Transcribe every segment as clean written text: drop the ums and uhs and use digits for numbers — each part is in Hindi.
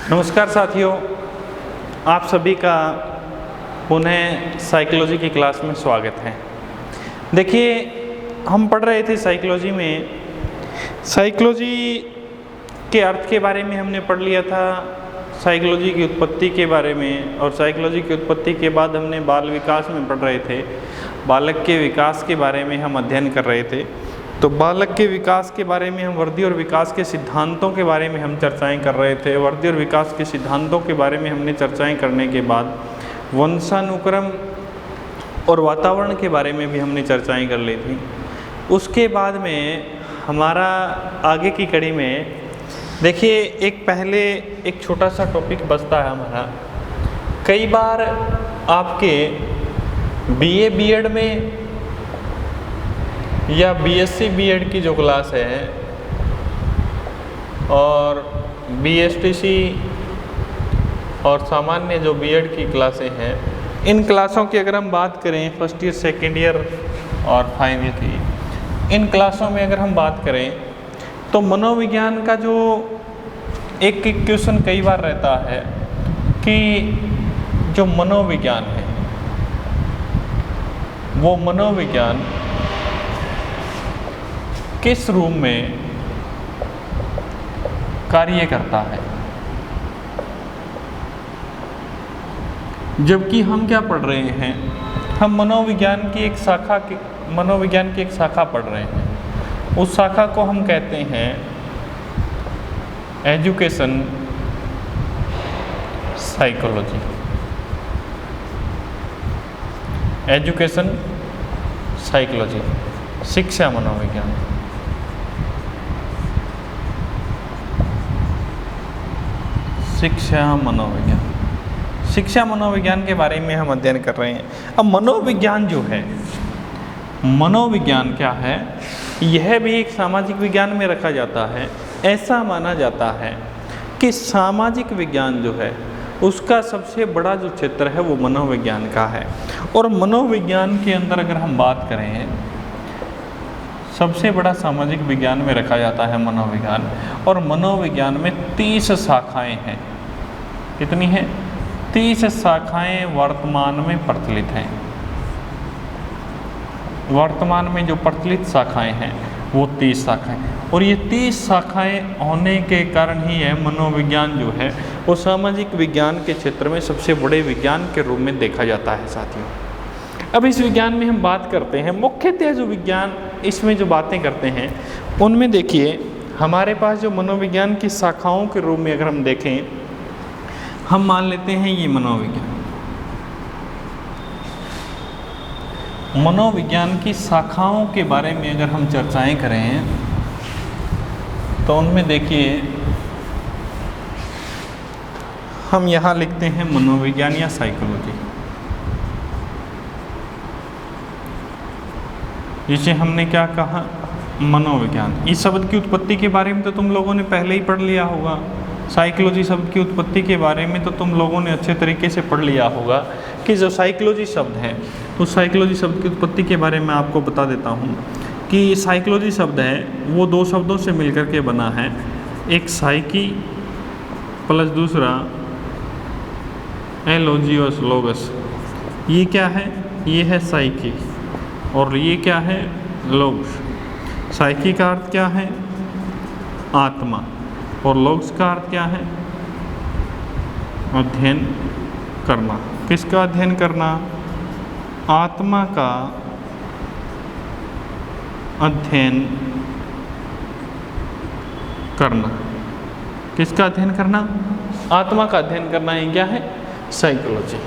नमस्कार साथियों, आप सभी का पुनः साइकोलॉजी की क्लास में स्वागत है। देखिए, हम पढ़ रहे थे साइकोलॉजी में, साइकोलॉजी के अर्थ के बारे में हमने पढ़ लिया था, साइकोलॉजी की उत्पत्ति के बारे में, और साइकोलॉजी की उत्पत्ति के बाद हमने बाल विकास में पढ़ रहे थे, बालक के विकास के बारे में हम अध्ययन कर रहे थे। तो बालक के विकास के बारे में हम वृद्धि और विकास के सिद्धांतों के बारे में हम चर्चाएं कर रहे थे। वृद्धि और विकास के सिद्धांतों के बारे में हमने चर्चाएं करने के बाद वंशानुक्रम और वातावरण के बारे में भी हमने चर्चाएं कर ली थी। उसके बाद में हमारा आगे की कड़ी में देखिए, एक छोटा सा टॉपिक बचता है हमारा। कई बार आपके बीए बीएड में या बीएससी बीएड की जो क्लास है और बीएसटीसी और सामान्य जो बीएड की क्लासें हैं, इन क्लासों की अगर हम बात करें, फर्स्ट ईयर, सेकेंड ईयर और फाइनल ईयर की, इन क्लासों में अगर हम बात करें तो मनोविज्ञान का जो एक क्वेश्चन कई बार रहता है कि जो मनोविज्ञान है वो मनोविज्ञान किस रूप में कार्य करता है। जबकि हम क्या पढ़ रहे हैं, हम मनोविज्ञान की एक शाखा पढ़ रहे हैं। उस शाखा को हम कहते हैं एजुकेशन साइकोलॉजी। एजुकेशन साइकोलॉजी, शिक्षा मनोविज्ञान। शिक्षा मनोविज्ञान के बारे में हम अध्ययन कर रहे हैं। अब मनोविज्ञान जो है, मनोविज्ञान क्या है, यह भी एक सामाजिक विज्ञान में रखा जाता है। ऐसा माना जाता है कि सामाजिक विज्ञान जो है उसका सबसे बड़ा जो क्षेत्र है वो मनोविज्ञान का है। और मनोविज्ञान के अंदर अगर हम बात करें, सबसे बड़ा सामाजिक विज्ञान में रखा जाता है मनोविज्ञान। और मनोविज्ञान में 30 शाखाएं हैं। कितनी हैं? 30 शाखाएं वर्तमान में प्रचलित हैं। वर्तमान में जो प्रचलित शाखाएं हैं वो 30 शाखाएं, और ये 30 शाखाएं होने के कारण ही है मनोविज्ञान जो है वो सामाजिक विज्ञान के क्षेत्र में सबसे बड़े विज्ञान के रूप में देखा जाता है साथियों। अब इस विज्ञान में हम बात करते हैं, मुख्यतः जो विज्ञान इसमें जो बातें करते हैं उनमें देखिए, हमारे पास जो मनोविज्ञान की शाखाओं के रूप में अगर हम देखें, हम मान लेते हैं ये मनोविज्ञान की शाखाओं के बारे में अगर हम चर्चाएं करें तो उनमें देखिए, हम यहाँ लिखते हैं मनोविज्ञान या साइकोलॉजी। जिसे हमने क्या कहा, मनोविज्ञान। इस शब्द की उत्पत्ति के बारे में तो तुम लोगों ने पहले ही पढ़ लिया होगा। साइकोलॉजी शब्द की उत्पत्ति के बारे में तो तुम लोगों ने अच्छे तरीके से पढ़ लिया होगा कि जो साइकोलॉजी शब्द है, उस साइकोलॉजी शब्द की उत्पत्ति के बारे में आपको बता देता हूँ कि साइकोलॉजी शब्द है वो 2 शब्दों से मिलकर के बना है। एक साइकी प्लस दूसरा एलोजियस लोगस। ये क्या है? ये है साइकी, और ये क्या है? लोग्स। साइकी का अर्थ क्या है? आत्मा। और लोग्स का अर्थ क्या है? अध्ययन करना। किसका अध्ययन करना? आत्मा का अध्ययन करना। किसका अध्ययन करना? आत्मा का अध्ययन करना। ये क्या है? साइकोलॉजी।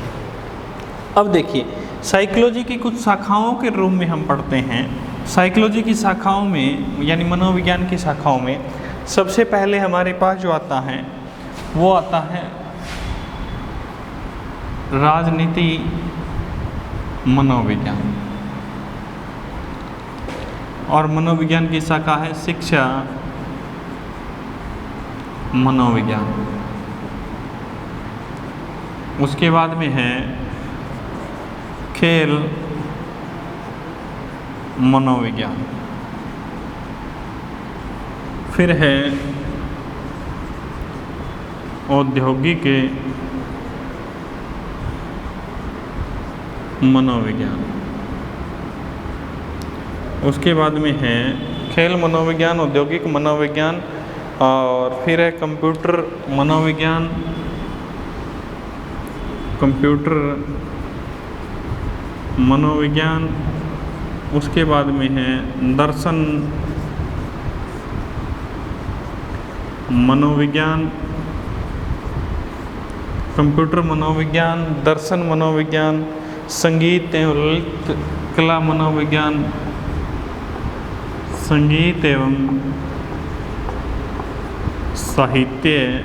अब देखिए, साइकोलॉजी की कुछ शाखाओं के रूप में हम पढ़ते हैं। साइकोलॉजी की शाखाओं में, यानी मनोविज्ञान की शाखाओं में, सबसे पहले हमारे पास जो आता है वो आता है राजनीति मनोविज्ञान, और मनोविज्ञान की शाखा है शिक्षा मनोविज्ञान। उसके बाद में है खेल मनोविज्ञान। फिर है औद्योगिक मनोविज्ञान। उसके बाद में है खेल मनोविज्ञान, औद्योगिक मनोविज्ञान, और फिर है कंप्यूटर मनोविज्ञान, कंप्यूटर मनोविज्ञान। उसके बाद में है दर्शन मनोविज्ञान, कंप्यूटर मनोविज्ञान, दर्शन मनोविज्ञान, संगीत एवं ललित कला मनोविज्ञान, संगीत एवं साहित्य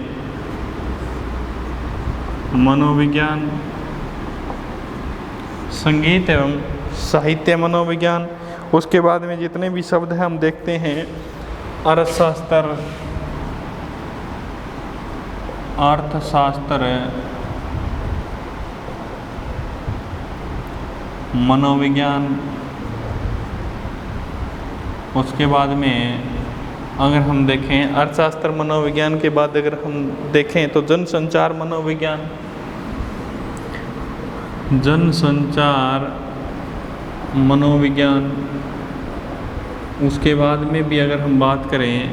मनोविज्ञान, संगीत एवं साहित्य मनोविज्ञान। उसके बाद में जितने भी शब्द हैं हम देखते हैं अर्थशास्त्र, अर्थशास्त्र मनोविज्ञान। उसके बाद में अगर हम देखें अर्थशास्त्र मनोविज्ञान के बाद अगर हम देखें तो जनसंचार मनोविज्ञान, जनसंचार मनोविज्ञान। उसके बाद में भी अगर हम बात करें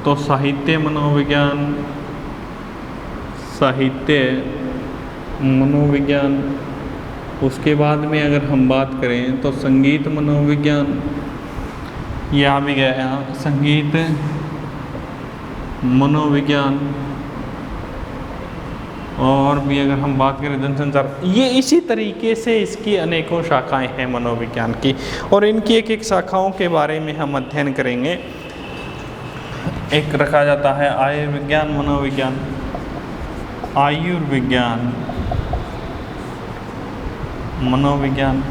तो साहित्य मनोविज्ञान, साहित्य मनोविज्ञान। उसके बाद में अगर हम बात करें तो संगीत मनोविज्ञान, यह आ भी गया संगीत मनोविज्ञान। और भी अगर हम बात करें जनसंचार, ये इसी तरीके से इसकी अनेकों शाखाएं हैं मनोविज्ञान की, और इनकी एक एक शाखाओं के बारे में हम अध्ययन करेंगे। एक रखा जाता है आयुर्विज्ञान मनोविज्ञान, आयुर्विज्ञान मनोविज्ञान,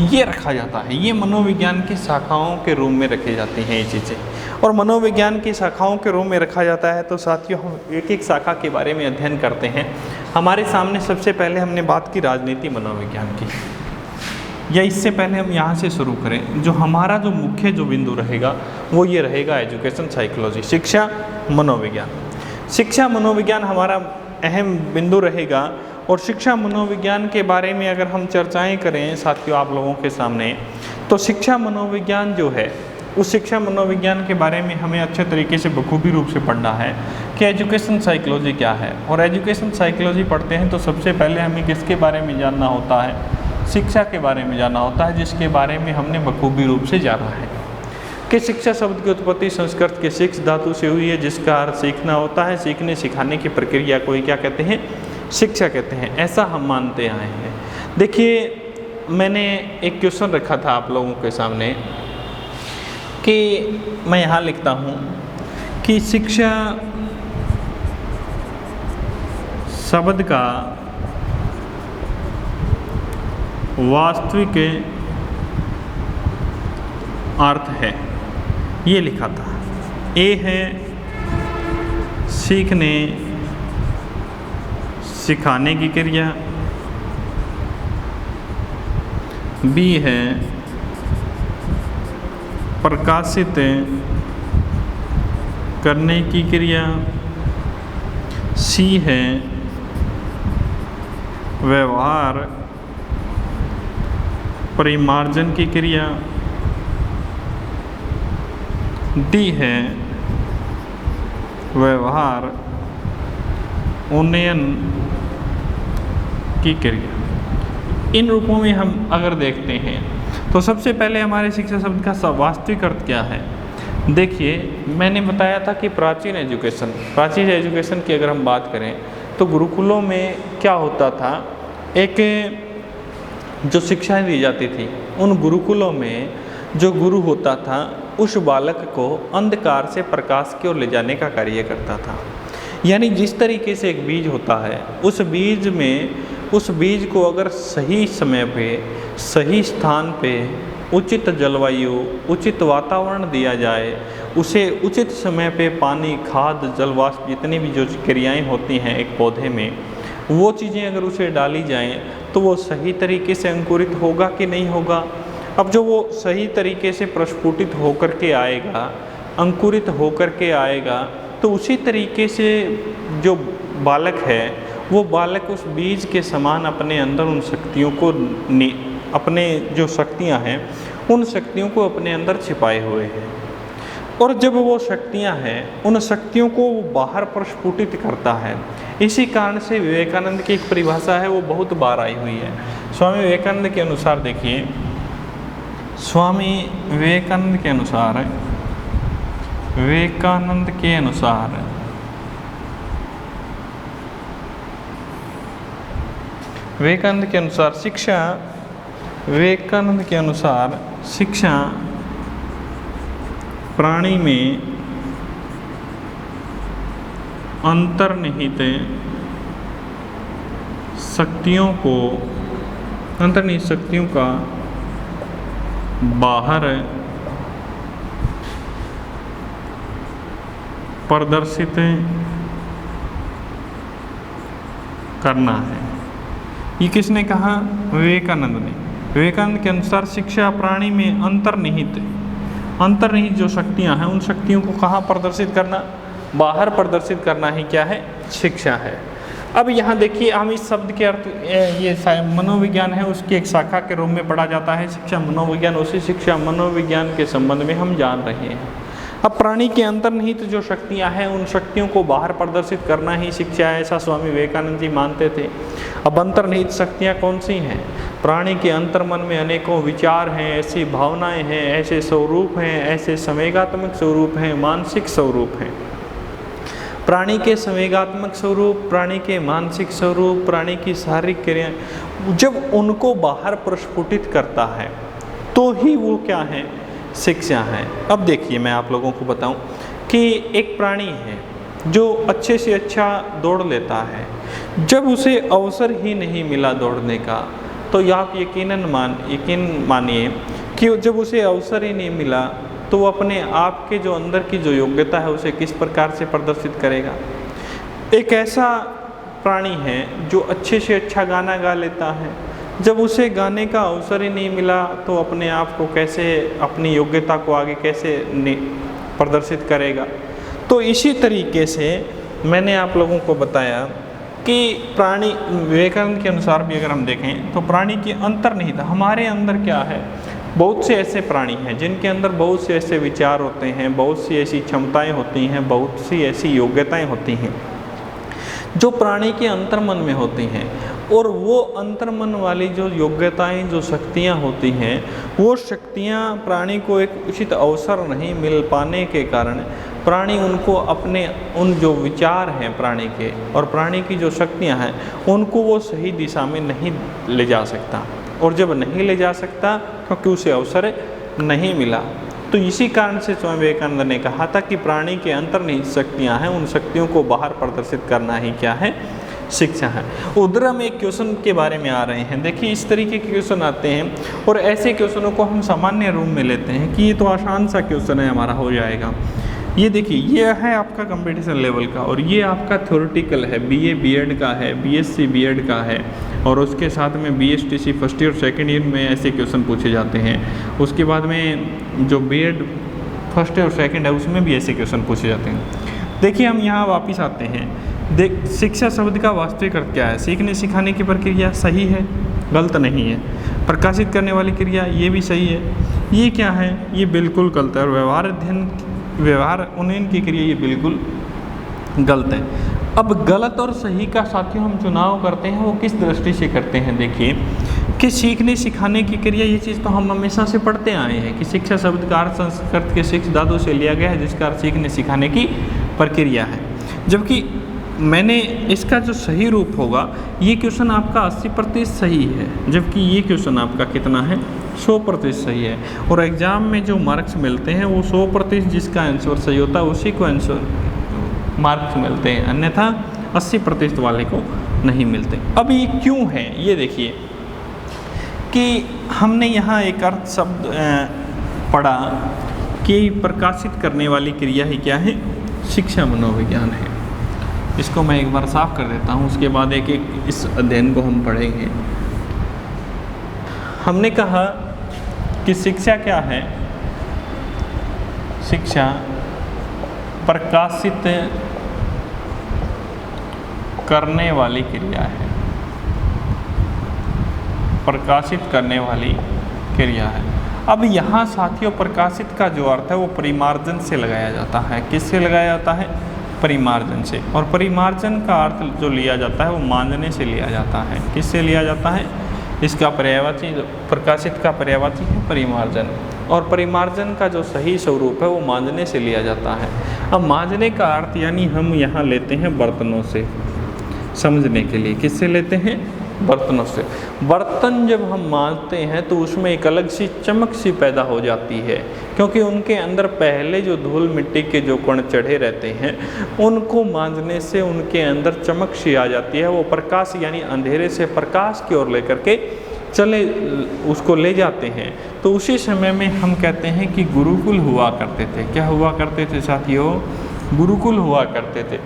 ये रखा जाता है। ये मनोविज्ञान की शाखाओं के रूप में रखी जाती हैं ये चीज़ें, और मनोविज्ञान की शाखाओं के रूप में रखा जाता है। तो साथियों हम एक एक शाखा के बारे में अध्ययन करते हैं। हमारे सामने सबसे पहले हमने बात की राजनीति मनोविज्ञान की, या इससे पहले हम यहाँ से शुरू करें, जो हमारा जो मुख्य जो बिंदु रहेगा वो ये रहेगा एजुकेशन साइकोलॉजी, शिक्षा मनोविज्ञान। शिक्षा मनोविज्ञान हमारा अहम बिंदु रहेगा, और शिक्षा मनोविज्ञान के बारे में अगर हम चर्चाएं करें साथियों आप लोगों के सामने, तो शिक्षा मनोविज्ञान जो है उस शिक्षा मनोविज्ञान के बारे में हमें अच्छे तरीके से बखूबी रूप से पढ़ना है कि एजुकेशन साइकोलॉजी क्या है। और एजुकेशन साइकोलॉजी पढ़ते हैं तो सबसे पहले हमें किसके बारे में जानना होता है, शिक्षा के बारे में जानना होता है, जिसके बारे में हमने बखूबी रूप से जाना है कि शिक्षा शब्द की उत्पत्ति संस्कृत के शिक्ष धातु से हुई है, जिसका अर्थ सीखना होता है। सीखने सिखाने की प्रक्रिया को ही क्या कहते हैं, शिक्षा कहते हैं, ऐसा हम मानते आए हैं। देखिए मैंने एक क्वेश्चन रखा था आप लोगों के सामने कि मैं यहाँ लिखता हूँ कि शिक्षा शब्द का वास्तविक अर्थ है, ये लिखा था। ए है सीखने सिखाने की क्रिया, बी है प्रकाशित करने की क्रिया, सी है व्यवहार परिमार्जन की क्रिया, डी है व्यवहार उन्नयन की क्रिया। इन रूपों में हम अगर देखते हैं तो सबसे पहले हमारे शिक्षा शब्द का वास्तविक अर्थ क्या है। देखिए मैंने बताया था कि प्राचीन एजुकेशन की अगर हम बात करें तो गुरुकुलों में क्या होता था, एक जो शिक्षाएं दी जाती थी उन गुरुकुलों में जो गुरु होता था उस बालक को अंधकार से प्रकाश की ओर ले जाने का कार्य करता था। यानी जिस तरीके से एक बीज होता है उस बीज को अगर सही समय पे सही स्थान पे उचित जलवायु उचित वातावरण दिया जाए, उसे उचित समय पे पानी खाद जलवाष्प जितनी भी जो क्रियाएं होती हैं एक पौधे में, वो चीज़ें अगर उसे डाली जाएं तो वो सही तरीके से अंकुरित होगा कि नहीं होगा। अब जो वो सही तरीके से प्रस्फुटित होकर के आएगा, अंकुरित होकर के आएगा, तो उसी तरीके से जो बालक है वो बालक उस बीज के समान अपने अंदर उन शक्तियों को अपने जो शक्तियां हैं उन शक्तियों को अपने अंदर छिपाए हुए हैं। और जब वो शक्तियां हैं उन शक्तियों को वो बाहर प्रस्फुटित करता है। इसी कारण से विवेकानंद की एक परिभाषा है वो बहुत बार आई हुई है। स्वामी विवेकानंद के अनुसार देखिए, स्वामी विवेकानंद के अनुसार शिक्षा प्राणी में अंतर्निहित शक्तियों का बाहर प्रदर्शित करना है। ये किसने कहा? विवेकानंद ने। विवेकानंद के अनुसार शिक्षा प्राणी में अंतर्निहित जो शक्तियां हैं उन शक्तियों को कहाँ प्रदर्शित करना? बाहर प्रदर्शित करना ही क्या है? शिक्षा है। अब यहाँ देखिए, हम इस शब्द के अर्थ ये मनोविज्ञान है उसकी एक शाखा के रूप में पढ़ा जाता है शिक्षा मनोविज्ञान। उसी शिक्षा मनोविज्ञान के संबंध में हम जान रहे हैं। अब प्राणी के अंतर्निहित जो शक्तियां हैं उन शक्तियों को बाहर प्रदर्शित करना ही शिक्षा है, ऐसा स्वामी विवेकानंद जी मानते थे। अब अंतर्निहित शक्तियां कौन सी हैं? प्राणी के अंतर्मन में अनेकों विचार हैं, ऐसी भावनाएं हैं, ऐसे स्वरूप हैं, ऐसे संवेगात्मक स्वरूप हैं, मानसिक स्वरूप हैं। प्राणी के संवेगात्मक स्वरूप, प्राणी के मानसिक स्वरूप, प्राणी की शारीरिक क्रियाएं जब उनको बाहर प्रस्फुटित करता है तो ही वो क्या है? शिक्षा है। अब देखिए, मैं आप लोगों को बताऊं कि एक प्राणी है जो अच्छे से अच्छा दौड़ लेता है, जब उसे अवसर ही नहीं मिला दौड़ने का तो आप यकीन मानिए कि जब उसे अवसर ही नहीं मिला तो वो अपने आप के जो अंदर की जो योग्यता है उसे किस प्रकार से प्रदर्शित करेगा। एक ऐसा प्राणी है जो अच्छे से अच्छा गाना गा लेता है, जब उसे गाने का अवसर ही नहीं मिला तो अपने आप को कैसे, अपनी योग्यता को आगे कैसे प्रदर्शित करेगा। तो इसी तरीके से मैंने आप लोगों को बताया कि प्राणी, विवेकानंद के अनुसार भी अगर हम देखें तो प्राणी के अंतर्निहित हमारे अंदर क्या है? बहुत से ऐसे प्राणी हैं जिनके अंदर बहुत से ऐसे विचार होते हैं, बहुत सी ऐसी क्षमताएं होती हैं, बहुत सी ऐसी योग्यताएं होती हैं जो प्राणी के अंतर्मन में होती हैं। और वो अंतर्मन वाली जो योग्यताएं, जो शक्तियां होती हैं, वो शक्तियां प्राणी को एक उचित अवसर नहीं मिल पाने के कारण प्राणी उनको अपने उन जो विचार हैं प्राणी के और प्राणी की जो शक्तियां हैं उनको वो सही दिशा में नहीं ले जा सकता। और जब नहीं ले जा सकता क्योंकि उसे अवसर नहीं मिला, तो इसी कारण से स्वामी विवेकानंद ने कहा था कि प्राणी के अंतर्निहित शक्तियां हैं, उन शक्तियों को बाहर प्रदर्शित करना ही क्या है? शिक्षा है। उधर हम एक क्वेश्चन के बारे में आ रहे हैं। देखिए, इस तरीके के क्वेश्चन आते हैं और ऐसे क्वेश्चनों को हम सामान्य रूप में लेते हैं कि ये तो आसान सा क्वेश्चन है, हमारा हो जाएगा। ये देखिए, ये है आपका कंपटीशन लेवल का और ये आपका थ्योरेटिकल है, बीए बीएड का है, बीएससी बीएड का है और उसके साथ में BSTC first year second year में ऐसे क्वेश्चन पूछे जाते हैं। उसके बाद में जो बीएड फर्स्ट ईयर और सेकंड है उसमें भी ऐसे क्वेश्चन पूछे जाते हैं। देखिए, हम यहाँ वापस आते हैं। शिक्षा शब्द का वास्तविक अर्थ क्या है? सीखने सिखाने की प्रक्रिया सही है, गलत नहीं है। प्रकाशित करने वाली क्रिया, ये भी सही है। ये क्या है? ये बिल्कुल गलत है। और व्यवहार उन्नयन की क्रिया, ये बिल्कुल गलत है। अब गलत और सही का साथियों हम चुनाव करते हैं वो किस दृष्टि से करते हैं? देखिए कि सीखने सिखाने की क्रिया, ये चीज़ तो हम हमेशा से पढ़ते आए हैं कि शिक्षा शब्द का अर्थ संस्कृत के शिक्ष धातु से लिया गया है जिसका अर्थ सीखने सिखाने की प्रक्रिया है। जबकि मैंने इसका जो सही रूप होगा, ये क्वेश्चन आपका 80% सही है, जबकि ये क्वेश्चन आपका कितना है? 100% सही है। और एग्ज़ाम में जो मार्क्स मिलते हैं वो 100% जिसका आंसर सही होता है उसी को आंसर मार्क्स मिलते हैं, अन्यथा 80% वाले को नहीं मिलते। अब ये क्यों है? ये देखिए कि हमने यहाँ एक अर्थ शब्द पढ़ा कि प्रकाशित करने वाली क्रिया ही क्या है? शिक्षा मनोविज्ञान है। इसको मैं एक बार साफ कर देता हूँ, उसके बाद एक एक इस अध्ययन को हम पढ़ेंगे। हमने कहा कि शिक्षा क्या है? शिक्षा प्रकाशित करने वाली क्रिया है, प्रकाशित करने वाली क्रिया है। अब यहाँ साथियों प्रकाशित का जो अर्थ है वो परिमार्जन से लगाया जाता है। किससे लगाया जाता है? परिमार्जन से। और परिमार्जन का अर्थ जो लिया जाता है वो मांजने से लिया जाता है। किससे लिया जाता है? इसका पर्यायवाची, प्रकाशित का पर्यायवाची है परिमार्जन, और परिमार्जन का जो सही स्वरूप है वो मांजने से लिया जाता है। अब मांजने का अर्थ यानी हम यहाँ लेते हैं बर्तनों से, समझने के लिए किससे लेते हैं? बर्तनों से। बर्तन जब हम मांजते हैं तो उसमें एक अलग सी चमक सी पैदा हो जाती है, क्योंकि उनके अंदर पहले जो धूल मिट्टी के जो कण चढ़े रहते हैं उनको मांजने से उनके अंदर चमक सी आ जाती है। वो प्रकाश यानी अंधेरे से प्रकाश की ओर लेकर के चले उसको ले जाते हैं। तो उसी समय में हम कहते हैं कि गुरुकुल हुआ करते थे। क्या हुआ करते थे साथियों? गुरुकुल हुआ करते थे।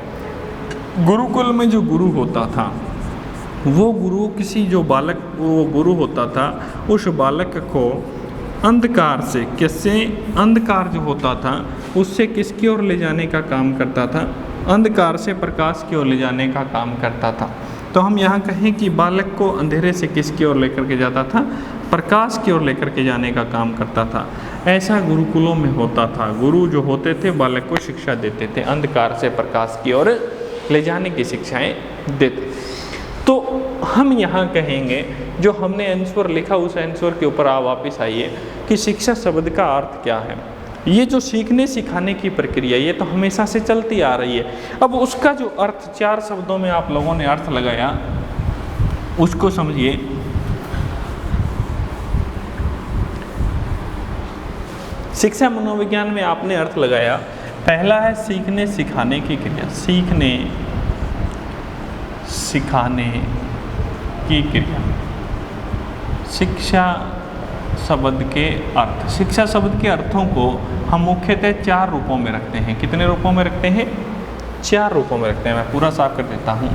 गुरुकुल में जो गुरु होता था वो गुरु किसी जो बालक वो गुरु होता था उस बालक को अंधकार से, किससे? अंधकार जो होता था उससे किसकी ओर ले जाने का काम करता था? अंधकार से प्रकाश की ओर ले जाने का काम करता था। तो हम यहाँ कहें कि बालक को अंधेरे से किसकी ओर लेकर के जाता था? प्रकाश की ओर लेकर के जाने का काम करता था। ऐसा गुरुकुलों में होता था। गुरु जो होते थे बालक को शिक्षा देते थे, अंधकार से प्रकाश की ओर ले जाने की शिक्षाएं देते। तो हम यहाँ कहेंगे, जो हमने आंसर लिखा उस आंसर के ऊपर आप वापस आइए कि शिक्षा शब्द का अर्थ क्या है। ये जो सीखने सिखाने की प्रक्रिया ये तो हमेशा से चलती आ रही है। अब उसका जो अर्थ 4 शब्दों में आप लोगों ने अर्थ लगाया उसको समझिए। शिक्षा मनोविज्ञान में आपने अर्थ लगाया, पहला है सीखने सिखाने की क्रिया, सीखने सिखाने की क्रिया। शिक्षा शब्द के अर्थ, शिक्षा शब्द के अर्थों को हम मुख्यतः 4 रूपों में रखते हैं। कितने रूपों में रखते हैं? 4 रूपों में रखते हैं। मैं पूरा साफ कर देता हूँ।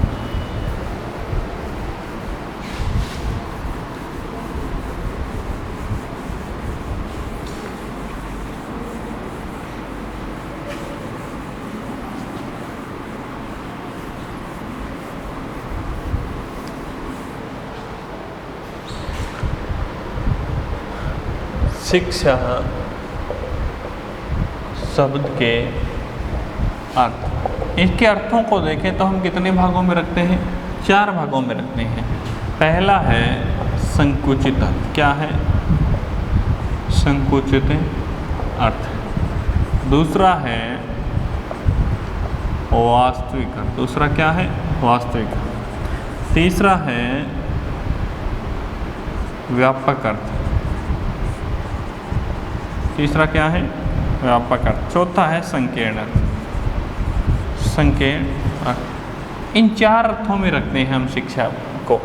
शिक्षा शब्द के अर्थ, इसके अर्थों को देखें तो हम कितने भागों में रखते हैं? 4 भागों में रखते हैं। पहला है संकुचित अर्थ। क्या है? संकुचित अर्थ। दूसरा है वास्तविक अर्थ। दूसरा क्या है? वास्तविक अर्थ। तीसरा है व्यापक अर्थ। तीसरा क्या है? व्यापक अर्थ। चौथा है संकीर्ण अर्थ। संकीर्ण अर्थ। इन 4 अर्थों में रखते हैं हम शिक्षा को।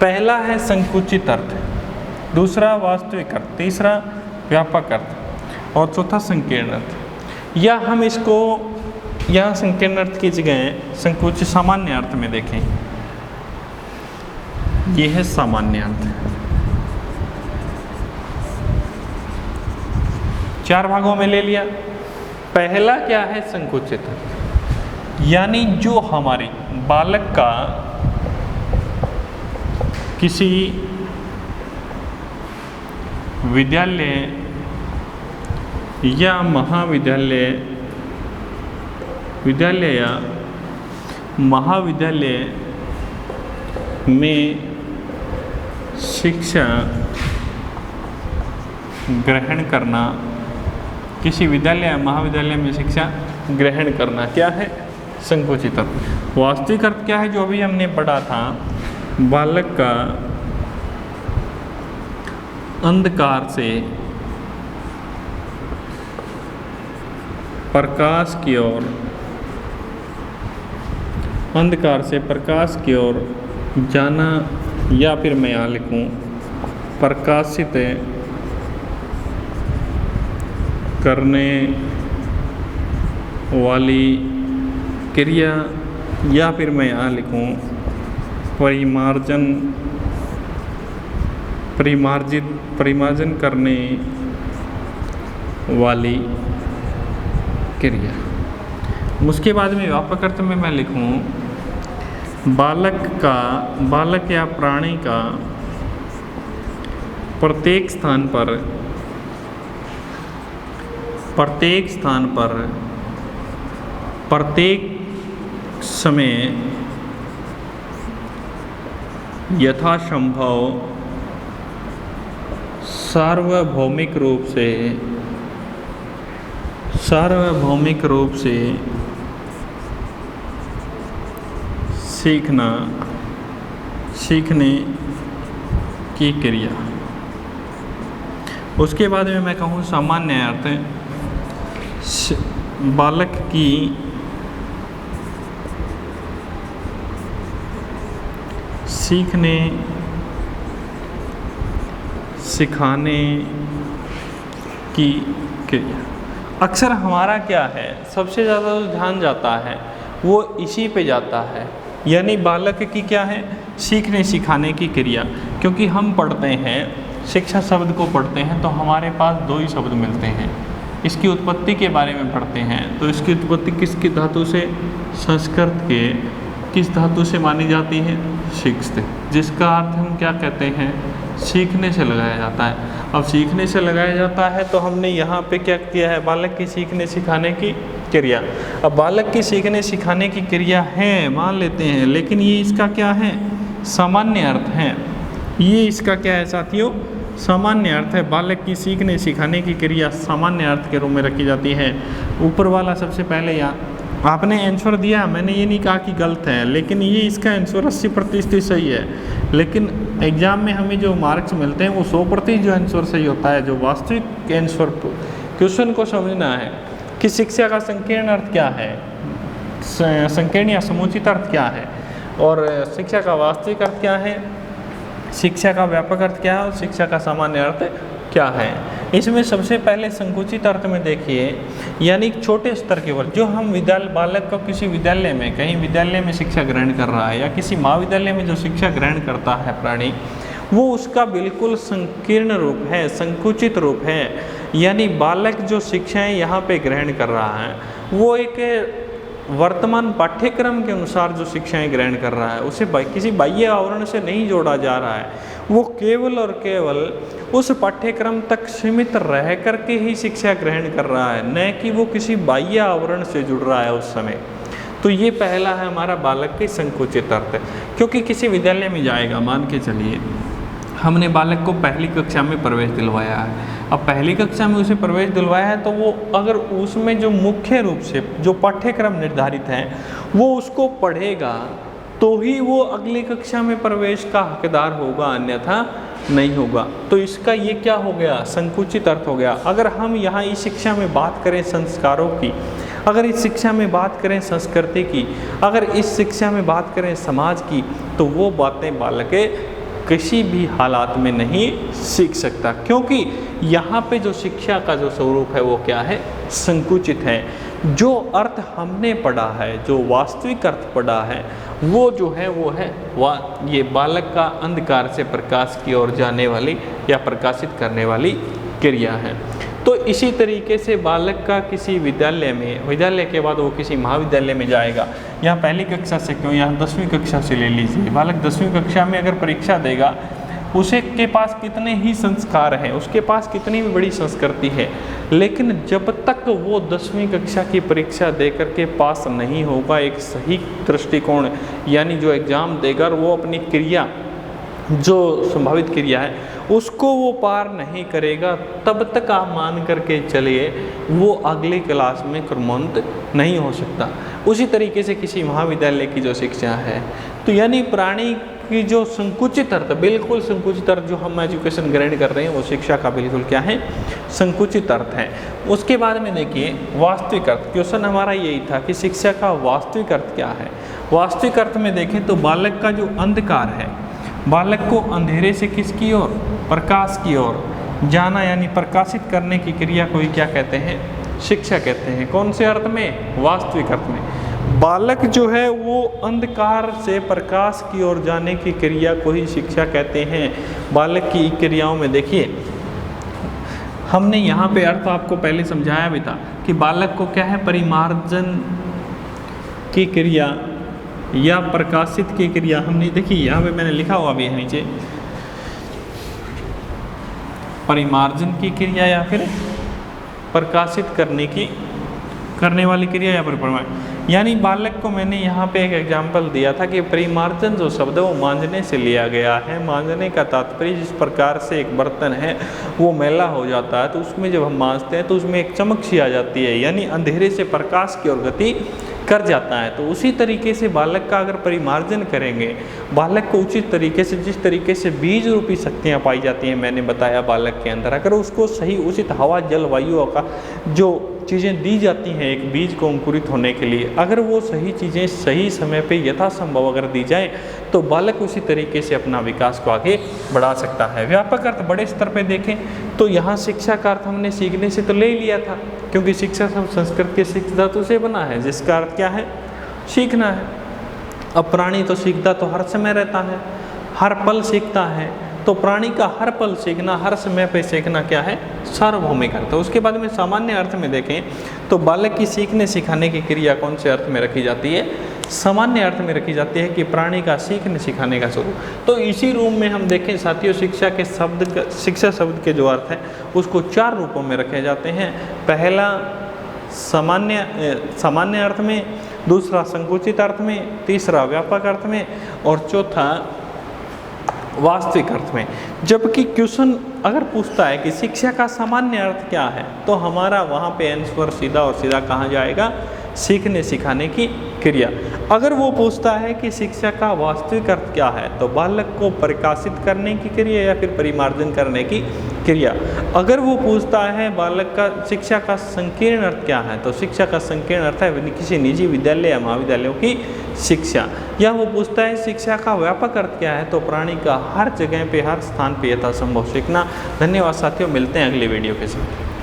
पहला है संकुचित अर्थ, दूसरा वास्तविक अर्थ, तीसरा व्यापक अर्थ और चौथा संकीर्ण अर्थ। या हम इसको यहाँ संकीर्ण अर्थ की जगह संकुचित सामान्य अर्थ में देखें। यह है सामान्य अर्थ। 4 भागों में ले लिया। पहला क्या है? संकुचित अर्थ, यानी जो हमारी बालक का किसी विद्यालय या महाविद्यालय, विद्यालय या महाविद्यालय में शिक्षा ग्रहण करना, किसी विद्यालय या महाविद्यालय में शिक्षा ग्रहण करना क्या है? संकुचित अर्थ। वास्तविक अर्थ क्या है? जो अभी हमने पढ़ा था, बालक का अंधकार से प्रकाश की ओर, अंधकार से प्रकाश की ओर जाना, या फिर मैं यहाँ लिखूँ प्रकाशित करने वाली क्रिया, या फिर मैं यहाँ लिखूँ परिमार्जन करने वाली क्रिया। उसके बाद में व्यापक अर्थ में मैं लिखूं बालक या प्राणी का प्रत्येक स्थान पर प्रत्येक समय यथासंभव सार्वभौमिक रूप से सीखने की क्रिया। उसके बाद में मैं कहूँ सामान्य अर्थ बालक की सीखने सिखाने की क्रिया। अक्सर हमारा क्या है, सबसे ज़्यादा जो ध्यान जाता है वो इसी पे जाता है, यानी बालक की क्या है, सीखने सिखाने की क्रिया। क्योंकि हम पढ़ते हैं, शिक्षा शब्द को पढ़ते हैं तो हमारे पास दो ही शब्द मिलते हैं। इसकी उत्पत्ति के बारे में पढ़ते हैं तो इसकी उत्पत्ति किसकी धातु से, संस्कृत के किस धातु से मानी जाती है, शिक्षित, जिसका अर्थ हम क्या कहते हैं, सीखने से लगाया जाता है। अब सीखने से लगाया जाता है तो हमने यहाँ पे क्या किया है, बालक की सीखने सिखाने की क्रिया। अब बालक की सीखने सिखाने की क्रिया है मान लेते हैं, लेकिन ये इसका क्या है, सामान्य अर्थ है। ये इसका क्या है साथियों, सामान्य अर्थ है। बालक की सीखने सिखाने की क्रिया सामान्य अर्थ के रूप में रखी जाती है। ऊपर वाला सबसे पहले यहाँ आपने आंसर दिया, मैंने ये नहीं कहा कि गलत है, लेकिन ये इसका आंसर 80% सही है। लेकिन एग्ज़ाम में हमें जो मार्क्स मिलते हैं वो 100% जो आंसर सही होता है। जो वास्तविक आंसर क्वेश्चन को समझना है कि शिक्षा का संकीर्ण अर्थ क्या है, संकीर्ण या समुचित अर्थ क्या है, और शिक्षा का वास्तविक अर्थ क्या है, शिक्षा का व्यापक अर्थ क्या है और शिक्षा का सामान्य अर्थ क्या है। इसमें सबसे पहले संकुचित अर्थ में देखिए, यानी छोटे स्तर के वर्ग, जो हम बालक को किसी विद्यालय में, कहीं विद्यालय में शिक्षा ग्रहण कर रहा है या किसी महाविद्यालय में जो शिक्षा ग्रहण करता है प्राणी, वो उसका बिल्कुल संकीर्ण रूप है, संकुचित रूप है। यानी बालक जो शिक्षाएं यहाँ पे ग्रहण कर रहा है वो एक वर्तमान पाठ्यक्रम के अनुसार जो शिक्षाएं ग्रहण कर रहा है, उसे किसी बाह्य आवरण से नहीं जोड़ा जा रहा है। वो केवल और केवल उस पाठ्यक्रम तक सीमित रह करके ही शिक्षा ग्रहण कर रहा है, न कि वो किसी बाह्य आवरण से जुड़ रहा है उस समय। तो ये पहला है हमारा बालक के संकुचित अर्थ। क्योंकि किसी विद्यालय में जाएगा, मान के चलिए हमने बालक को पहली कक्षा में प्रवेश दिलवाया है। अब पहली कक्षा में उसे प्रवेश दिलवाया है तो वो अगर उसमें जो मुख्य रूप से जो पाठ्यक्रम निर्धारित है वो उसको पढ़ेगा तो ही वो अगली कक्षा में प्रवेश का हकदार होगा, अन्यथा नहीं होगा। तो इसका ये क्या हो गया, संकुचित अर्थ हो गया। अगर हम यहाँ इस शिक्षा में बात करें संस्कारों की, अगर इस शिक्षा में बात करें संस्कृति की, अगर इस शिक्षा में बात करें समाज की, तो वो बातें बालक किसी भी हालात में नहीं सीख सकता। क्योंकि यहाँ पे जो शिक्षा का जो स्वरूप है वो क्या है, संकुचित है। जो अर्थ हमने पढ़ा है, जो वास्तविक अर्थ पढ़ा है, वो जो है वो है ये बालक का अंधकार से प्रकाश की ओर जाने वाली या प्रकाशित करने वाली क्रिया है। तो इसी तरीके से बालक का किसी विद्यालय में, विद्यालय के बाद वो किसी महाविद्यालय में जाएगा। यहाँ पहली कक्षा से क्यों, यहाँ 10वीं कक्षा से ले लीजिए। बालक 10वीं कक्षा में अगर परीक्षा देगा, उसे के पास कितने ही संस्कार हैं, उसके पास कितनी भी बड़ी संस्कृति है, लेकिन जब तक वो 10वीं कक्षा की परीक्षा दे करके पास नहीं होगा एक सही दृष्टिकोण, यानी जो एग्ज़ाम देगा वो अपनी क्रिया, जो संभावित क्रिया है उसको वो पार नहीं करेगा, तब तक आप मान करके चलिए वो अगली क्लास में क्रमोन्नत नहीं हो सकता। उसी तरीके से किसी महाविद्यालय की जो शिक्षा है, तो यानी प्राणी की जो संकुचित अर्थ, बिल्कुल संकुचित अर्थ जो हम एजुकेशन ग्रहण कर रहे हैं वो शिक्षा का बिल्कुल क्या है, संकुचित अर्थ है। उसके बाद में देखिए वास्तविक अर्थ। क्वेश्चन हमारा यही था कि शिक्षा का वास्तविक अर्थ क्या है। वास्तविक अर्थ में देखें तो बालक का जो अंधकार है, बालक को अंधेरे से किसकी ओर, प्रकाश की ओर जाना, यानी प्रकाशित करने की क्रिया को ही क्या कहते हैं, शिक्षा कहते हैं। कौन से अर्थ में, वास्तविक अर्थ में। बालक जो है वो अंधकार से प्रकाश की ओर जाने की क्रिया को ही शिक्षा कहते हैं। बालक की क्रियाओं में देखिए, हमने यहाँ पे अर्थ आपको पहले समझाया भी था कि बालक को क्या है, परिमार्जन की क्रिया या प्रकाशित की क्रिया, हमने देखिए यहाँ पे मैंने लिखा हुआ भी है नीचे, परिमार्जन की क्रिया या फिर प्रकाशित करने वाली क्रिया या फिर परिमार्जन। यानी बालक को मैंने यहाँ पे एक एग्जाम्पल दिया था कि परिमार्जन जो शब्द है वो मांजने से लिया गया है। मांजने का तात्पर्य जिस प्रकार से एक बर्तन है वो मैला हो जाता है तो उसमें जब हम मांजते हैं तो उसमें एक चमक सी आ जाती है, यानी अंधेरे से प्रकाश की ओर गति कर जाता है। तो उसी तरीके से बालक का अगर परिमार्जन करेंगे, बालक को उचित तरीके से, जिस तरीके से बीज रूपी शक्तियाँ पाई जाती हैं मैंने बताया बालक के अंदर, अगर उसको सही उचित हवा जल वायु का जो चीज़ें दी जाती हैं एक बीज को अंकुरित होने के लिए, अगर वो सही चीज़ें सही समय पे यथासंभव अगर दी जाए तो बालक उसी तरीके से अपना विकास को आगे बढ़ा सकता है। व्यापक अर्थ बड़े स्तर पे देखें तो यहाँ शिक्षा का अर्थ हमने सीखने से तो ले ही लिया था, क्योंकि शिक्षा शब्द संस्कृत के शिक्ष धातु से बना है जिसका अर्थ क्या है, सीखना है। अब प्राणी तो सीखता तो हर समय रहता है, हर पल सीखता है, तो प्राणी का हर पल सीखना, हर समय पे सीखना क्या है, सार्वभौमिक अर्थ। तो उसके बाद में सामान्य अर्थ में देखें तो बालक की सीखने सिखाने की क्रिया कौन से अर्थ में रखी जाती है, सामान्य अर्थ में रखी जाती है कि प्राणी का सीखने सिखाने का स्वरूप। तो इसी रूम में हम देखें साथियों, शिक्षा शब्द के जो अर्थ है उसको 4 रूपों में रखे जाते हैं। पहला सामान्य अर्थ में, दूसरा संकुचित अर्थ में, तीसरा व्यापक अर्थ में और चौथा वास्तविक अर्थ में। जबकि क्वेश्चन अगर पूछता है कि शिक्षा का सामान्य अर्थ क्या है तो हमारा वहाँ पे आंसर सीधा और सीधा कहाँ जाएगा, सीखने सिखाने की क्रिया। अगर वो पूछता है कि शिक्षा का वास्तविक अर्थ क्या है तो बालक को प्रकाशित करने की क्रिया या फिर परिमार्जन करने की क्रिया। अगर वो पूछता है बालक का शिक्षा का संकीर्ण अर्थ क्या है तो शिक्षा का संकीर्ण अर्थ है किसी निजी विद्यालय या महाविद्यालयों की शिक्षा। या वो पूछता है शिक्षा का व्यापक अर्थ क्या है तो प्राणी का हर जगह पे, हर स्थान पे यथासंभव सीखना। धन्यवाद साथियों, मिलते हैं अगले वीडियो के साथ।